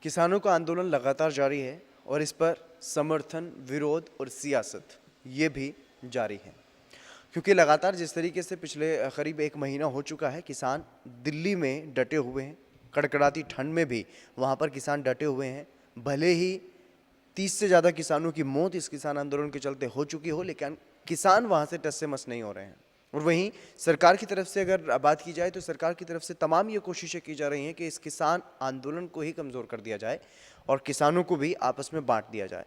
किसानों का आंदोलन लगातार जारी है और इस पर समर्थन, विरोध और सियासत ये भी जारी है, क्योंकि लगातार जिस तरीके से पिछले करीब 1 महीना हो चुका है, किसान दिल्ली में डटे हुए हैं। कड़कड़ाती ठंड में भी वहाँ पर किसान डटे हुए हैं। भले ही 30 से ज़्यादा किसानों की मौत इस किसान आंदोलन के चलते हो चुकी हो, लेकिन किसान वहाँ से टस से मस नहीं हो रहे हैं। और वहीं सरकार की तरफ से अगर बात की जाए तो सरकार की तरफ से तमाम ये कोशिशें की जा रही हैं कि इस किसान आंदोलन को ही कमज़ोर कर दिया जाए और किसानों को भी आपस में बांट दिया जाए।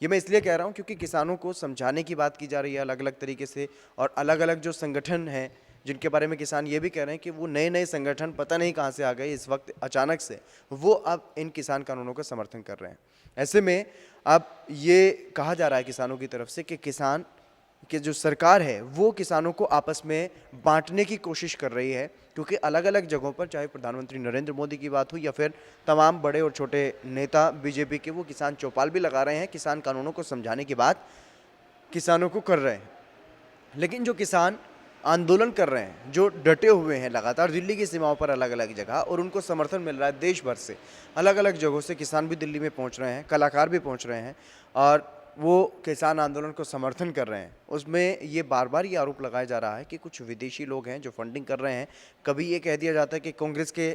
ये मैं इसलिए कह रहा हूँ क्योंकि किसानों को समझाने की बात की जा रही है अलग अलग तरीके से, और अलग अलग जो संगठन हैं जिनके बारे में किसान ये भी कह रहे हैं कि वो नए नए संगठन पता नहीं कहाँ से आ गए इस वक्त अचानक से, वो अब इन किसान कानूनों का समर्थन कर रहे हैं। ऐसे में अब ये कहा जा रहा है किसानों की तरफ से कि किसान कि जो सरकार है वो किसानों को आपस में बांटने की कोशिश कर रही है, क्योंकि अलग अलग जगहों पर चाहे प्रधानमंत्री नरेंद्र मोदी की बात हो या फिर तमाम बड़े और छोटे नेता बीजेपी के, वो किसान चौपाल भी लगा रहे हैं, किसान कानूनों को समझाने की बात किसानों को कर रहे हैं। लेकिन जो किसान आंदोलन कर रहे हैं, जो डटे हुए हैं लगातार दिल्ली की सीमाओं पर अलग अलग जगह, और उनको समर्थन मिल रहा है देश भर से, अलग अलग जगहों से किसान भी दिल्ली में पहुंच रहे हैं, कलाकार भी पहुंच रहे हैं और वो किसान आंदोलन को समर्थन कर रहे हैं। उसमें ये बार बार ये आरोप लगाया जा रहा है कि कुछ विदेशी लोग हैं जो फंडिंग कर रहे हैं। कभी ये कह दिया जाता है कि कांग्रेस के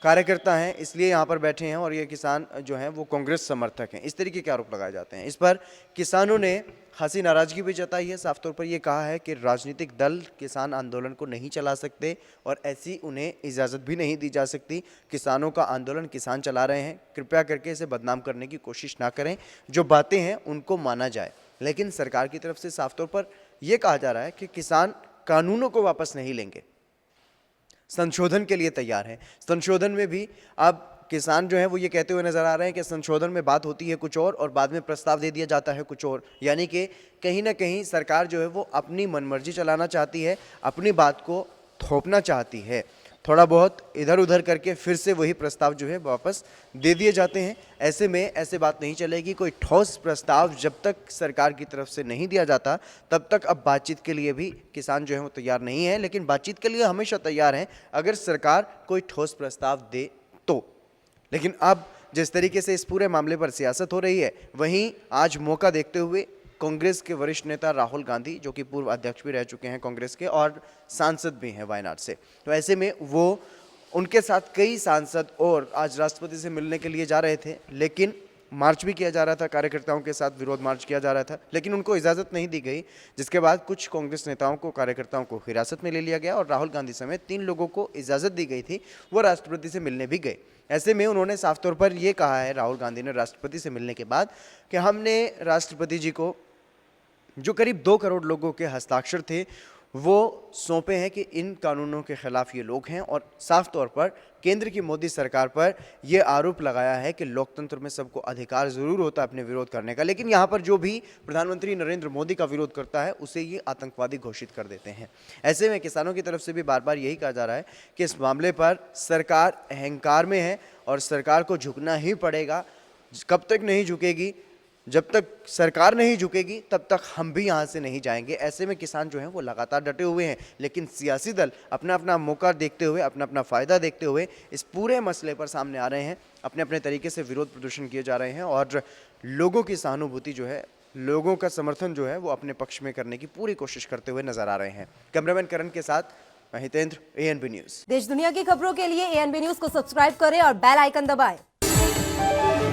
कार्यकर्ता हैं इसलिए यहाँ पर बैठे हैं और ये किसान जो हैं वो कांग्रेस समर्थक हैं, इस तरीके के आरोप लगाए जाते हैं। इस पर किसानों ने हंसी नाराजगी भी जताई है। साफ तौर पर ये कहा है कि राजनीतिक दल किसान आंदोलन को नहीं चला सकते और ऐसी उन्हें इजाज़त भी नहीं दी जा सकती। किसानों का आंदोलन किसान चला रहे हैं, कृपया करके इसे बदनाम करने की कोशिश ना करें। जो बातें हैं उनको माना जाए, लेकिन सरकार की तरफ से साफ तौर पर यह कहा जा रहा है कि किसान कानूनों को वापस नहीं लेंगे, संशोधन के लिए तैयार है। संशोधन में भी अब किसान जो है वो ये कहते हुए नजर आ रहे हैं कि संशोधन में बात होती है कुछ और बाद में प्रस्ताव दे दिया जाता है कुछ और, यानी कि कहीं ना कहीं सरकार जो है वो अपनी मनमर्जी चलाना चाहती है, अपनी बात को थोपना चाहती है। थोड़ा बहुत इधर उधर करके फिर से वही प्रस्ताव जो है वापस दे दिए जाते हैं। ऐसे में ऐसे बात नहीं चलेगी। कोई ठोस प्रस्ताव जब तक सरकार की तरफ से नहीं दिया जाता तब तक अब बातचीत के लिए भी किसान जो है वो तैयार नहीं है, लेकिन बातचीत के लिए हमेशा तैयार हैं अगर सरकार कोई ठोस प्रस्ताव दे तो। लेकिन अब जिस तरीके से इस पूरे मामले पर सियासत हो रही है, वहीं आज मौका देखते हुए कांग्रेस के वरिष्ठ नेता राहुल गांधी, जो कि पूर्व अध्यक्ष भी रह चुके हैं कांग्रेस के और सांसद भी हैं वायनाड से, तो ऐसे में वो उनके साथ कई सांसद और आज राष्ट्रपति से मिलने के लिए जा रहे थे, लेकिन मार्च भी किया जा रहा था, कार्यकर्ताओं के साथ विरोध मार्च किया जा रहा था, लेकिन उनको इजाज़त नहीं दी गई, जिसके बाद कुछ कांग्रेस नेताओं को, कार्यकर्ताओं को हिरासत में ले लिया गया और राहुल गांधी समेत 3 लोगों को इजाज़त दी गई थी, वो राष्ट्रपति से मिलने भी गए। ऐसे में उन्होंने साफ तौर पर यह कहा है, राहुल गांधी ने राष्ट्रपति से मिलने के बाद, कि हमने राष्ट्रपति जी को जो करीब 2 करोड़ लोगों के हस्ताक्षर थे वो सौंपे हैं कि इन कानूनों के खिलाफ ये लोग हैं, और साफ तौर पर केंद्र की मोदी सरकार पर यह आरोप लगाया है कि लोकतंत्र में सबको अधिकार ज़रूर होता है अपने विरोध करने का, लेकिन यहाँ पर जो भी प्रधानमंत्री नरेंद्र मोदी का विरोध करता है उसे ये आतंकवादी घोषित कर देते हैं। ऐसे में किसानों की तरफ से भी बार बार यही कहा जा रहा है कि इस मामले पर सरकार अहंकार में है और सरकार को झुकना ही पड़ेगा। कब तक नहीं झुकेगी? जब तक सरकार नहीं झुकेगी तब तक हम भी यहाँ से नहीं जाएंगे। ऐसे में किसान जो हैं वो लगातार डटे हुए हैं, लेकिन सियासी दल अपना अपना मौका देखते हुए, अपना अपना फ़ायदा देखते हुए इस पूरे मसले पर सामने आ रहे हैं, अपने अपने तरीके से विरोध प्रदर्शन किए जा रहे हैं और लोगों की सहानुभूति जो है, लोगों का समर्थन जो है वो अपने पक्ष में करने की पूरी कोशिश करते हुए नजर आ रहे हैं। कैमरामैन करण के साथ मैं हितेंद्र, ANB न्यूज़। देश दुनिया की खबरों के लिए ANB न्यूज़ को सब्सक्राइब करें और बेल आइकन दबाएं।